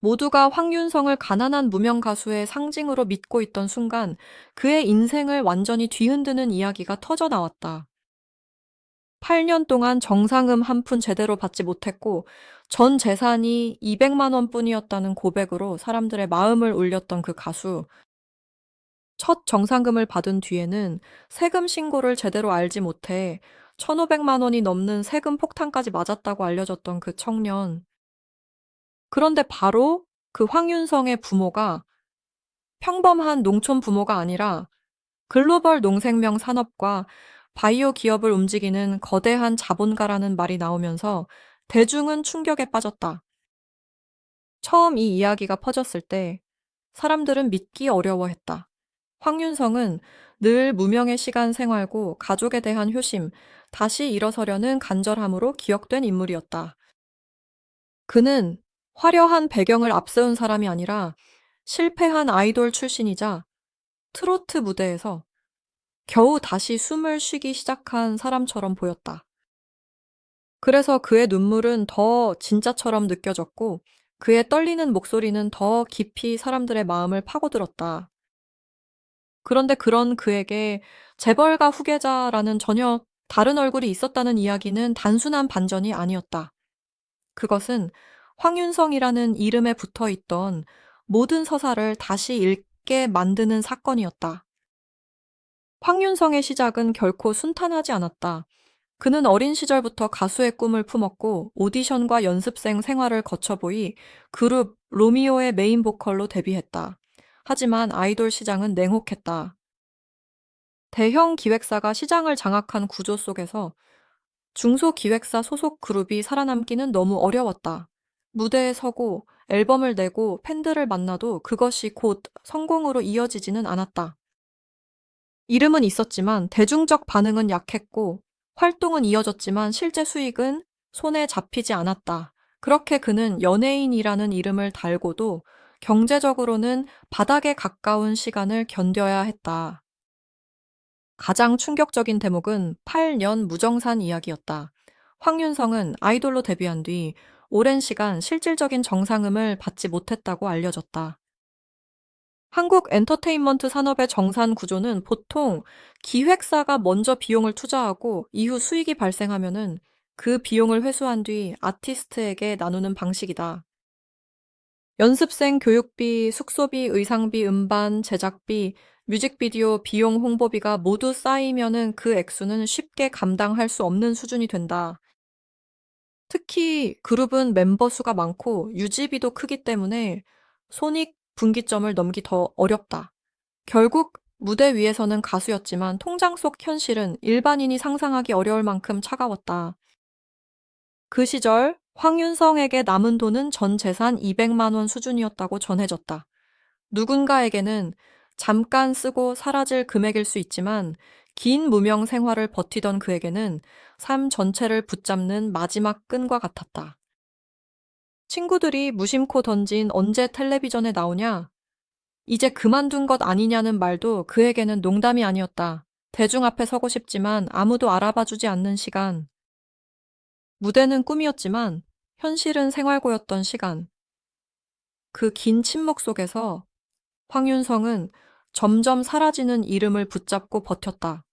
모두가 황윤성을 가난한 무명 가수의 상징으로 믿고 있던 순간 그의 인생을 완전히 뒤흔드는 이야기가 터져 나왔다. 8년 동안 정상음 한 푼 제대로 받지 못했고 전 재산이 200만 원뿐이었다는 고백으로 사람들의 마음을 울렸던 그 가수. 첫 정상금을 받은 뒤에는 세금 신고를 제대로 알지 못해 1,500만 원이 넘는 세금 폭탄까지 맞았다고 알려졌던 그 청년. 그런데 바로 그 황윤성의 부모가 평범한 농촌 부모가 아니라 글로벌 농생명 산업과 바이오 기업을 움직이는 거대한 자본가라는 말이 나오면서 대중은 충격에 빠졌다. 처음 이 이야기가 퍼졌을 때 사람들은 믿기 어려워했다. 황윤성은 늘 무명의 시간 생활고 가족에 대한 효심, 다시 일어서려는 간절함으로 기억된 인물이었다. 그는 화려한 배경을 앞세운 사람이 아니라 실패한 아이돌 출신이자 트로트 무대에서 겨우 다시 숨을 쉬기 시작한 사람처럼 보였다. 그래서 그의 눈물은 더 진짜처럼 느껴졌고 그의 떨리는 목소리는 더 깊이 사람들의 마음을 파고들었다. 그런데 그런 그에게 재벌가 후계자라는 전혀 다른 얼굴이 있었다는 이야기는 단순한 반전이 아니었다. 그것은 황윤성이라는 이름에 붙어 있던 모든 서사를 다시 읽게 만드는 사건이었다. 황윤성의 시작은 결코 순탄하지 않았다. 그는 어린 시절부터 가수의 꿈을 품었고 오디션과 연습생 생활을 거쳐보이 그룹 로미오의 메인 보컬로 데뷔했다. 하지만 아이돌 시장은 냉혹했다. 대형 기획사가 시장을 장악한 구조 속에서 중소기획사 소속 그룹이 살아남기는 너무 어려웠다. 무대에 서고 앨범을 내고 팬들을 만나도 그것이 곧 성공으로 이어지지는 않았다. 이름은 있었지만 대중적 반응은 약했고 활동은 이어졌지만 실제 수익은 손에 잡히지 않았다. 그렇게 그는 연예인이라는 이름을 달고도 경제적으로는 바닥에 가까운 시간을 견뎌야 했다. 가장 충격적인 대목은 8년 무정산 이야기였다. 황윤성은 아이돌로 데뷔한 뒤 오랜 시간 실질적인 정상음을 받지 못했다고 알려졌다. 한국 엔터테인먼트 산업의 정산 구조는 보통 기획사가 먼저 비용을 투자하고 이후 수익이 발생하면은 그 비용을 회수한 뒤 아티스트에게 나누는 방식이다. 연습생 교육비, 숙소비, 의상비, 음반, 제작비, 뮤직비디오, 비용, 홍보비가 모두 쌓이면은 그 액수는 쉽게 감당할 수 없는 수준이 된다. 특히 그룹은 멤버 수가 많고 유지비도 크기 때문에 손익 분기점을 넘기 더 어렵다. 결국 무대 위에서는 가수였지만 통장 속 현실은 일반인이 상상하기 어려울 만큼 차가웠다. 그 시절 황윤성에게 남은 돈은 전 재산 200만 원 수준이었다고 전해졌다. 누군가에게는 잠깐 쓰고 사라질 금액일 수 있지만 긴 무명 생활을 버티던 그에게는 삶 전체를 붙잡는 마지막 끈과 같았다. 친구들이 무심코 던진 언제 텔레비전에 나오냐? 이제 그만둔 것 아니냐는 말도 그에게는 농담이 아니었다. 대중 앞에 서고 싶지만 아무도 알아봐주지 않는 시간. 무대는 꿈이었지만 현실은 생활고였던 시간. 그 긴 침묵 속에서 황윤성은 점점 사라지는 이름을 붙잡고 버텼다.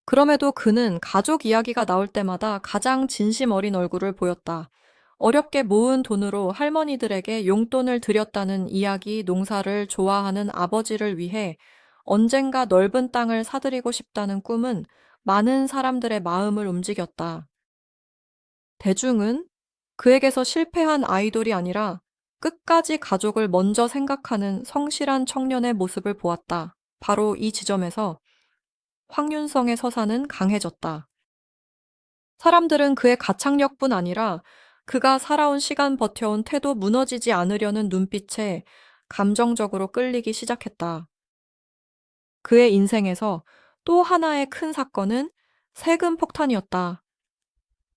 그럼에도 그는 가족 이야기가 나올 때마다 가장 진심 어린 얼굴을 보였다. 어렵게 모은 돈으로 할머니들에게 용돈을 드렸다는 이야기 농사를 좋아하는 아버지를 위해 언젠가 넓은 땅을 사들이고 싶다는 꿈은 많은 사람들의 마음을 움직였다. 대중은 그에게서 실패한 아이돌이 아니라 끝까지 가족을 먼저 생각하는 성실한 청년의 모습을 보았다. 바로 이 지점에서 황윤성의 서사는 강해졌다. 사람들은 그의 가창력뿐 아니라 그가 살아온 시간 버텨온 태도 무너지지 않으려는 눈빛에 감정적으로 끌리기 시작했다. 그의 인생에서 또 하나의 큰 사건은 세금 폭탄이었다.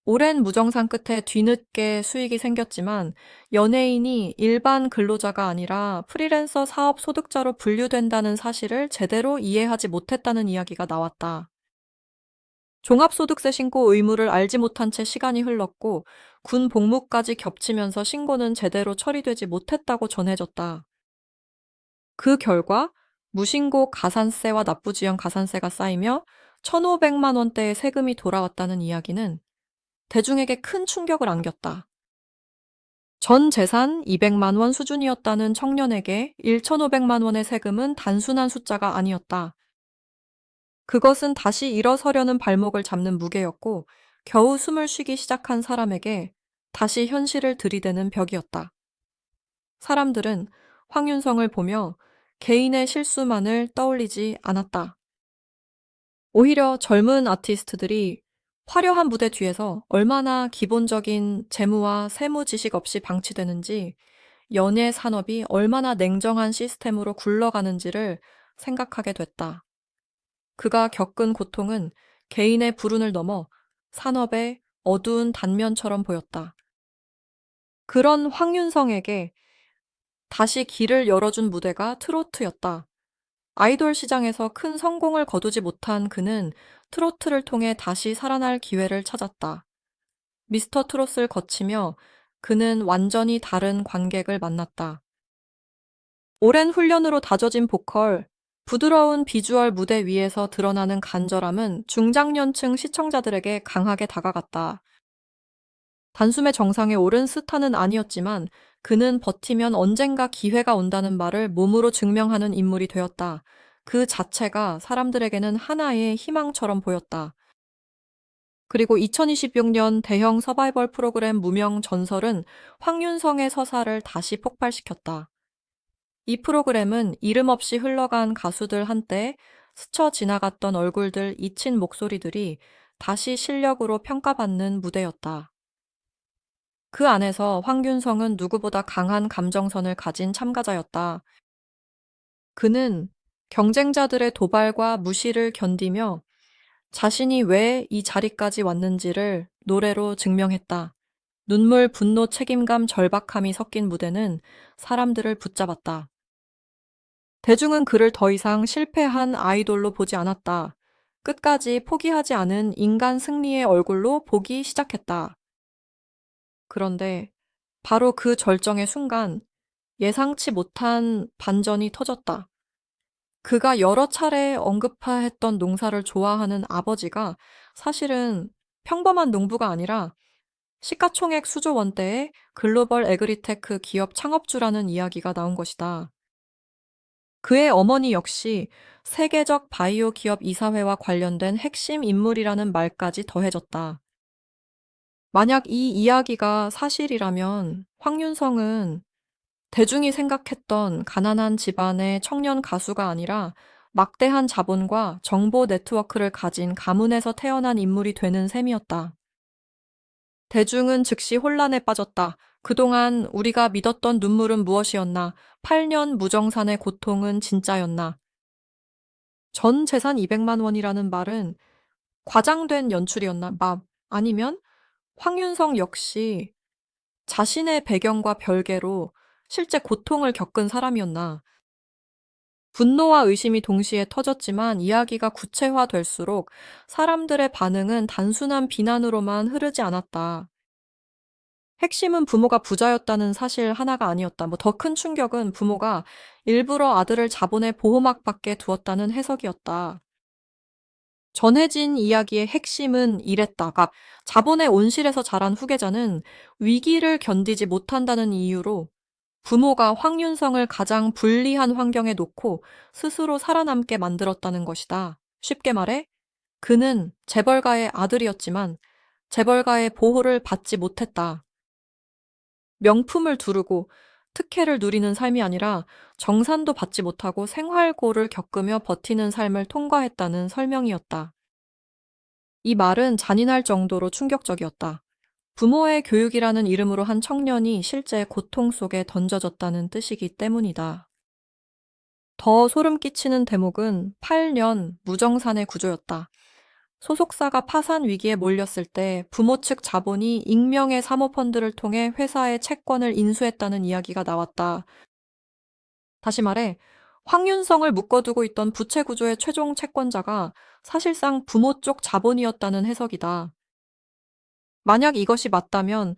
오랜 무정산 끝에 뒤늦게 수익이 생겼지만 연예인이 일반 근로자가 아니라 프리랜서 사업 소득자로 분류된다는 사실을 제대로 이해하지 못했다는 이야기가 나왔다. 종합소득세 신고 의무를 알지 못한 채 시간이 흘렀고 군 복무까지 겹치면서 신고는 제대로 처리되지 못했다고 전해졌다. 그 결과 무신고 가산세와 납부지연 가산세가 쌓이며 1,500만 원대의 세금이 돌아왔다는 이야기는 대중에게 큰 충격을 안겼다. 전 재산 200만 원 수준이었다는 청년에게 1,500만 원의 세금은 단순한 숫자가 아니었다. 그것은 다시 일어서려는 발목을 잡는 무게였고 겨우 숨을 쉬기 시작한 사람에게 다시 현실을 들이대는 벽이었다. 사람들은 황윤성을 보며 개인의 실수만을 떠올리지 않았다. 오히려 젊은 아티스트들이 화려한 무대 뒤에서 얼마나 기본적인 재무와 세무 지식 없이 방치되는지, 연예 산업이 얼마나 냉정한 시스템으로 굴러가는지를 생각하게 됐다. 그가 겪은 고통은 개인의 불운을 넘어 산업의 어두운 단면처럼 보였다. 그런 황윤성에게 다시 길을 열어준 무대가 트로트였다. 아이돌 시장에서 큰 성공을 거두지 못한 그는 트로트를 통해 다시 살아날 기회를 찾았다. 미스터 트롯을 거치며 그는 완전히 다른 관객을 만났다. 오랜 훈련으로 다져진 보컬, 부드러운 비주얼 무대 위에서 드러나는 간절함은 중장년층 시청자들에게 강하게 다가갔다. 단숨에 정상에 오른 스타는 아니었지만 그는 버티면 언젠가 기회가 온다는 말을 몸으로 증명하는 인물이 되었다. 그 자체가 사람들에게는 하나의 희망처럼 보였다. 그리고 2026년 대형 서바이벌 프로그램 무명 전설은 황윤성의 서사를 다시 폭발시켰다. 이 프로그램은 이름 없이 흘러간 가수들 한때 스쳐 지나갔던 얼굴들, 잊힌 목소리들이 다시 실력으로 평가받는 무대였다. 그 안에서 황윤성은 누구보다 강한 감정선을 가진 참가자였다. 그는 경쟁자들의 도발과 무시를 견디며 자신이 왜 이 자리까지 왔는지를 노래로 증명했다. 눈물, 분노, 책임감, 절박함이 섞인 무대는 사람들을 붙잡았다. 대중은 그를 더 이상 실패한 아이돌로 보지 않았다. 끝까지 포기하지 않은 인간 승리의 얼굴로 보기 시작했다. 그런데 바로 그 절정의 순간 예상치 못한 반전이 터졌다. 그가 여러 차례 언급했던 농사를 좋아하는 아버지가 사실은 평범한 농부가 아니라 시가총액 수조 원대의 글로벌 에그리테크 기업 창업주라는 이야기가 나온 것이다. 그의 어머니 역시 세계적 바이오 기업 이사회와 관련된 핵심 인물이라는 말까지 더해졌다. 만약 이 이야기가 사실이라면 황윤성은 대중이 생각했던 가난한 집안의 청년 가수가 아니라 막대한 자본과 정보 네트워크를 가진 가문에서 태어난 인물이 되는 셈이었다. 대중은 즉시 혼란에 빠졌다. 그동안 우리가 믿었던 눈물은 무엇이었나? 8년 무정산의 고통은 진짜였나? 전 재산 200만 원이라는 말은 과장된 연출이었나? 아니면 황윤성 역시 자신의 배경과 별개로 실제 고통을 겪은 사람이었나? 분노와 의심이 동시에 터졌지만 이야기가 구체화될수록 사람들의 반응은 단순한 비난으로만 흐르지 않았다. 핵심은 부모가 부자였다는 사실 하나가 아니었다. 더 큰 충격은 부모가 일부러 아들을 자본의 보호막 밖에 두었다는 해석이었다. 전해진 이야기의 핵심은 이랬다. 자본의 온실에서 자란 후계자는 위기를 견디지 못한다는 이유로 부모가 황윤성을 가장 불리한 환경에 놓고 스스로 살아남게 만들었다는 것이다. 쉽게 말해, 그는 재벌가의 아들이었지만 재벌가의 보호를 받지 못했다. 명품을 두르고 특혜를 누리는 삶이 아니라 정산도 받지 못하고 생활고를 겪으며 버티는 삶을 통과했다는 설명이었다. 이 말은 잔인할 정도로 충격적이었다. 부모의 교육이라는 이름으로 한 청년이 실제 고통 속에 던져졌다는 뜻이기 때문이다. 더 소름 끼치는 대목은 8년 무정산의 구조였다. 소속사가 파산 위기에 몰렸을 때 부모 측 자본이 익명의 사모펀드를 통해 회사의 채권을 인수했다는 이야기가 나왔다. 다시 말해, 황윤성을 묶어두고 있던 부채 구조의 최종 채권자가 사실상 부모 쪽 자본이었다는 해석이다. 만약 이것이 맞다면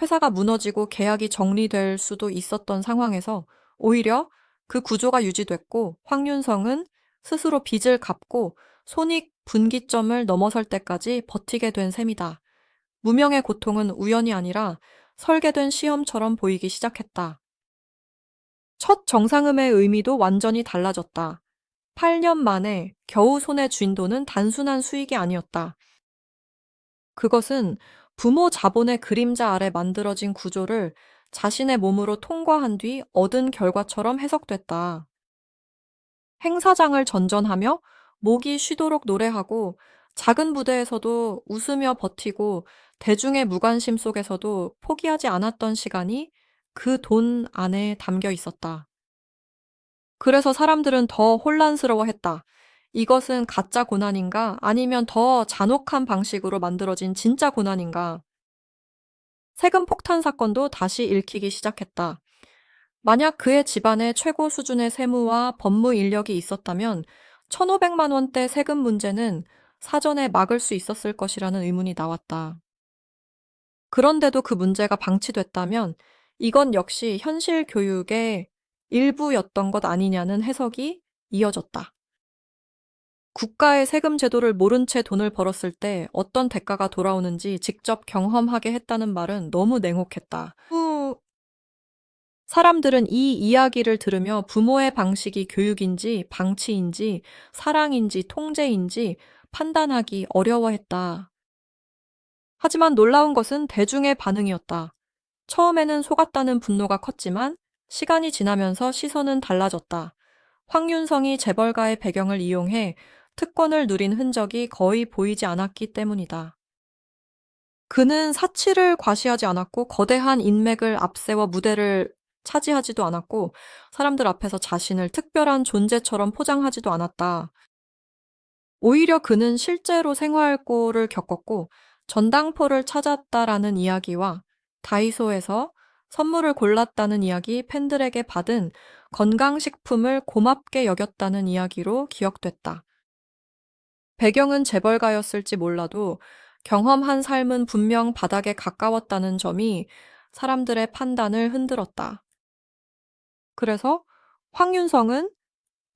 회사가 무너지고 계약이 정리될 수도 있었던 상황에서 오히려 그 구조가 유지됐고 황윤성은 스스로 빚을 갚고 손익 분기점을 넘어설 때까지 버티게 된 셈이다. 무명의 고통은 우연이 아니라 설계된 시험처럼 보이기 시작했다. 첫 정상음의 의미도 완전히 달라졌다. 8년 만에 겨우 손에 쥔 돈은 단순한 수익이 아니었다. 그것은 부모 자본의 그림자 아래 만들어진 구조를 자신의 몸으로 통과한 뒤 얻은 결과처럼 해석됐다. 행사장을 전전하며 목이 쉬도록 노래하고 작은 부대에서도 웃으며 버티고 대중의 무관심 속에서도 포기하지 않았던 시간이 그 돈 안에 담겨 있었다. 그래서 사람들은 더 혼란스러워했다. 이것은 가짜 고난인가? 아니면 더 잔혹한 방식으로 만들어진 진짜 고난인가? 세금 폭탄 사건도 다시 읽히기 시작했다. 만약 그의 집안에 최고 수준의 세무와 법무 인력이 있었다면 1,500만 원대 세금 문제는 사전에 막을 수 있었을 것이라는 의문이 나왔다. 그런데도 그 문제가 방치됐다면 이건 역시 현실 교육의 일부였던 것 아니냐는 해석이 이어졌다. 국가의 세금 제도를 모른 채 돈을 벌었을 때 어떤 대가가 돌아오는지 직접 경험하게 했다는 말은 너무 냉혹했다. 사람들은 이 이야기를 들으며 부모의 방식이 교육인지 방치인지 사랑인지 통제인지 판단하기 어려워했다. 하지만 놀라운 것은 대중의 반응이었다. 처음에는 속았다는 분노가 컸지만 시간이 지나면서 시선은 달라졌다. 황윤성이 재벌가의 배경을 이용해 특권을 누린 흔적이 거의 보이지 않았기 때문이다. 그는 사치를 과시하지 않았고 거대한 인맥을 앞세워 무대를 차지하지도 않았고 사람들 앞에서 자신을 특별한 존재처럼 포장하지도 않았다. 오히려 그는 실제로 생활고를 겪었고 전당포를 찾았다라는 이야기와 다이소에서 선물을 골랐다는 이야기, 팬들에게 받은 건강식품을 고맙게 여겼다는 이야기로 기억됐다. 배경은 재벌가였을지 몰라도 경험한 삶은 분명 바닥에 가까웠다는 점이 사람들의 판단을 흔들었다. 그래서 황윤성은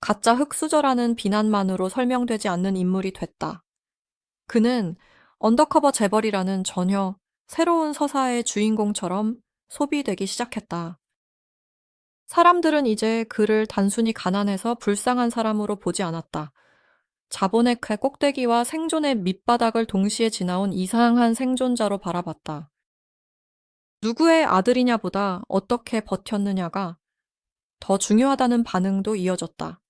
가짜 흙수저라는 비난만으로 설명되지 않는 인물이 됐다. 그는 언더커버 재벌이라는 전혀 새로운 서사의 주인공처럼 소비되기 시작했다. 사람들은 이제 그를 단순히 가난해서 불쌍한 사람으로 보지 않았다. 자본의 꼭대기와 생존의 밑바닥을 동시에 지나온 이상한 생존자로 바라봤다. 누구의 아들이냐보다 어떻게 버텼느냐가 더 중요하다는 반응도 이어졌다.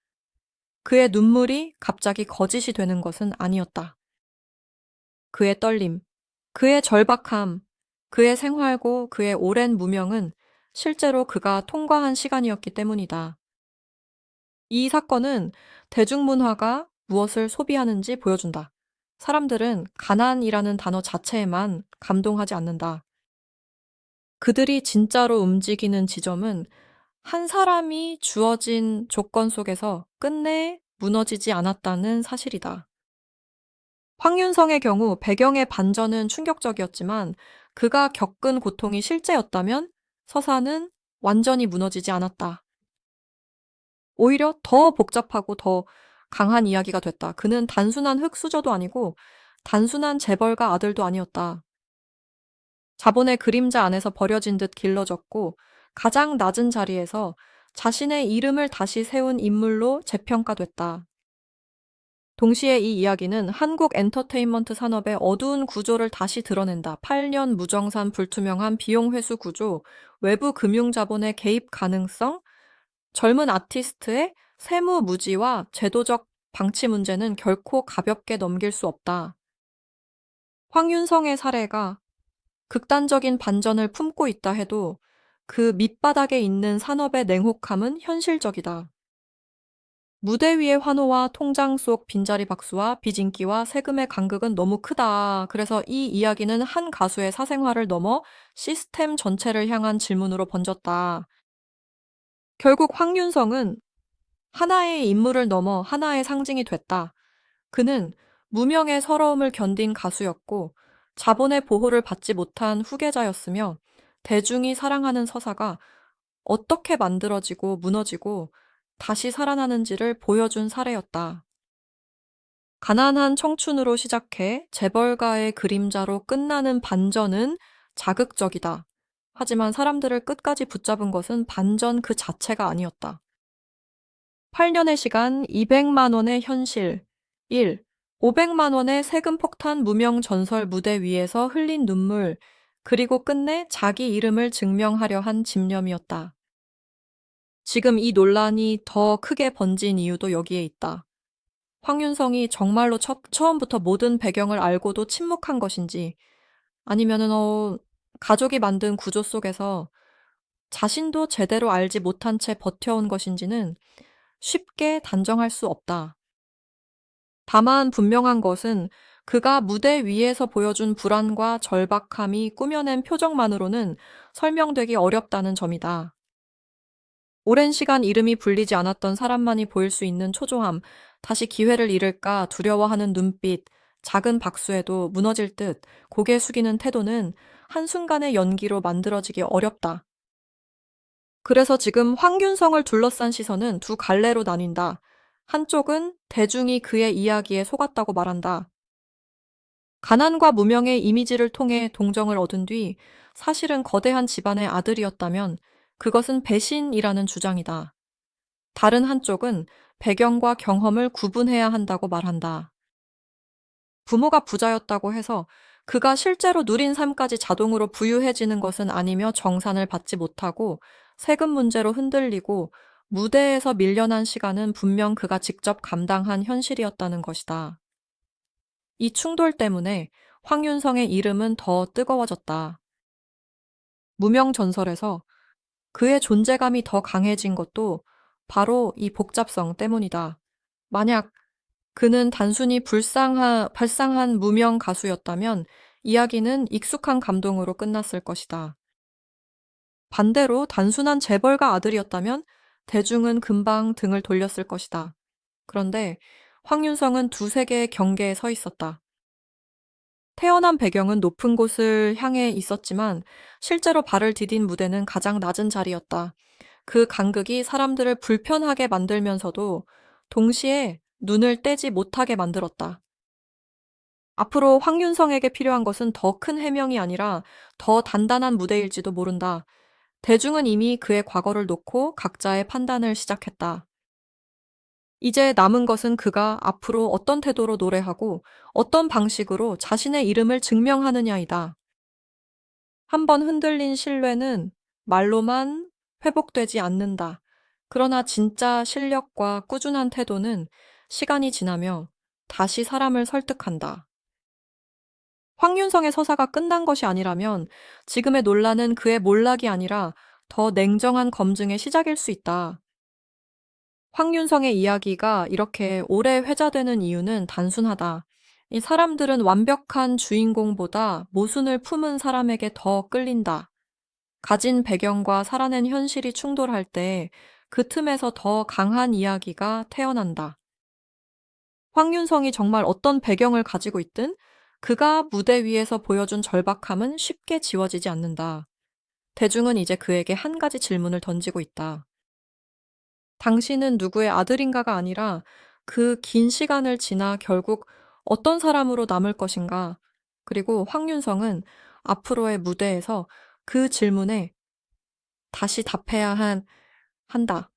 그의 눈물이 갑자기 거짓이 되는 것은 아니었다. 그의 떨림, 그의 절박함, 그의 생활고 그의 오랜 무명은 실제로 그가 통과한 시간이었기 때문이다. 이 사건은 대중문화가 무엇을 소비하는지 보여준다. 사람들은 가난이라는 단어 자체에만 감동하지 않는다. 그들이 진짜로 움직이는 지점은 한 사람이 주어진 조건 속에서 끝내 무너지지 않았다는 사실이다. 황윤성의 경우 배경의 반전은 충격적이었지만 그가 겪은 고통이 실제였다면 서사는 완전히 무너지지 않았다. 오히려 더 복잡하고 더 강한 이야기가 됐다. 그는 단순한 흙수저도 아니고 단순한 재벌가 아들도 아니었다. 자본의 그림자 안에서 버려진 듯 길러졌고 가장 낮은 자리에서 자신의 이름을 다시 세운 인물로 재평가됐다. 동시에 이 이야기는 한국 엔터테인먼트 산업의 어두운 구조를 다시 드러낸다. 8년 무정산 불투명한 비용 회수 구조, 외부 금융 자본의 개입 가능성, 젊은 아티스트의 세무 무지와 제도적 방치 문제는 결코 가볍게 넘길 수 없다. 황윤성의 사례가 극단적인 반전을 품고 있다 해도 그 밑바닥에 있는 산업의 냉혹함은 현실적이다. 무대 위의 환호와 통장 속 빈자리 박수와 빚인기와 세금의 간극은 너무 크다. 그래서 이 이야기는 한 가수의 사생활을 넘어 시스템 전체를 향한 질문으로 번졌다. 결국 황윤성은 하나의 인물을 넘어 하나의 상징이 됐다. 그는 무명의 서러움을 견딘 가수였고 자본의 보호를 받지 못한 후계자였으며 대중이 사랑하는 서사가 어떻게 만들어지고 무너지고 다시 살아나는지를 보여준 사례였다. 가난한 청춘으로 시작해 재벌가의 그림자로 끝나는 반전은 자극적이다. 하지만 사람들을 끝까지 붙잡은 것은 반전 그 자체가 아니었다. 8년의 시간, 200만 원의 현실. 1. 500만 원의 세금 폭탄 무명 전설 무대 위에서 흘린 눈물, 그리고 끝내 자기 이름을 증명하려 한 집념이었다. 지금 이 논란이 더 크게 번진 이유도 여기에 있다. 황윤성이 정말로 처음부터 모든 배경을 알고도 침묵한 것인지, 아니면은, 가족이 만든 구조 속에서 자신도 제대로 알지 못한 채 버텨온 것인지는 쉽게 단정할 수 없다. 다만 분명한 것은 그가 무대 위에서 보여준 불안과 절박함이 꾸며낸 표정만으로는 설명되기 어렵다는 점이다. 오랜 시간 이름이 불리지 않았던 사람만이 보일 수 있는 초조함, 다시 기회를 잃을까 두려워하는 눈빛, 작은 박수에도 무너질 듯 고개 숙이는 태도는 한순간의 연기로 만들어지기 어렵다. 그래서 지금 황균성을 둘러싼 시선은 두 갈래로 나뉜다. 한쪽은 대중이 그의 이야기에 속았다고 말한다. 가난과 무명의 이미지를 통해 동정을 얻은 뒤 사실은 거대한 집안의 아들이었다면 그것은 배신이라는 주장이다. 다른 한쪽은 배경과 경험을 구분해야 한다고 말한다. 부모가 부자였다고 해서 그가 실제로 누린 삶까지 자동으로 부유해지는 것은 아니며 정산을 받지 못하고 세금 문제로 흔들리고 무대에서 밀려난 시간은 분명 그가 직접 감당한 현실이었다는 것이다. 이 충돌 때문에 황윤성의 이름은 더 뜨거워졌다. 무명 전설에서 그의 존재감이 더 강해진 것도 바로 이 복잡성 때문이다. 만약 그는 단순히 발상한 무명 가수였다면 이야기는 익숙한 감동으로 끝났을 것이다. 반대로 단순한 재벌가 아들이었다면 대중은 금방 등을 돌렸을 것이다. 그런데 황윤성은 두세 개의 경계에 서 있었다. 태어난 배경은 높은 곳을 향해 있었지만 실제로 발을 디딘 무대는 가장 낮은 자리였다. 그 간극이 사람들을 불편하게 만들면서도 동시에 눈을 떼지 못하게 만들었다. 앞으로 황윤성에게 필요한 것은 더 큰 해명이 아니라 더 단단한 무대일지도 모른다. 대중은 이미 그의 과거를 놓고 각자의 판단을 시작했다. 이제 남은 것은 그가 앞으로 어떤 태도로 노래하고 어떤 방식으로 자신의 이름을 증명하느냐이다. 한번 흔들린 신뢰는 말로만 회복되지 않는다. 그러나 진짜 실력과 꾸준한 태도는 시간이 지나며 다시 사람을 설득한다. 황윤성의 서사가 끝난 것이 아니라면 지금의 논란은 그의 몰락이 아니라 더 냉정한 검증의 시작일 수 있다. 황윤성의 이야기가 이렇게 오래 회자되는 이유는 단순하다. 이 사람들은 완벽한 주인공보다 모순을 품은 사람에게 더 끌린다. 가진 배경과 살아낸 현실이 충돌할 때 그 틈에서 더 강한 이야기가 태어난다. 황윤성이 정말 어떤 배경을 가지고 있든 그가 무대 위에서 보여준 절박함은 쉽게 지워지지 않는다. 대중은 이제 그에게 한 가지 질문을 던지고 있다. 당신은 누구의 아들인가가 아니라 그 긴 시간을 지나 결국 어떤 사람으로 남을 것인가? 그리고 황윤성은 앞으로의 무대에서 그 질문에 다시 답해야 한다.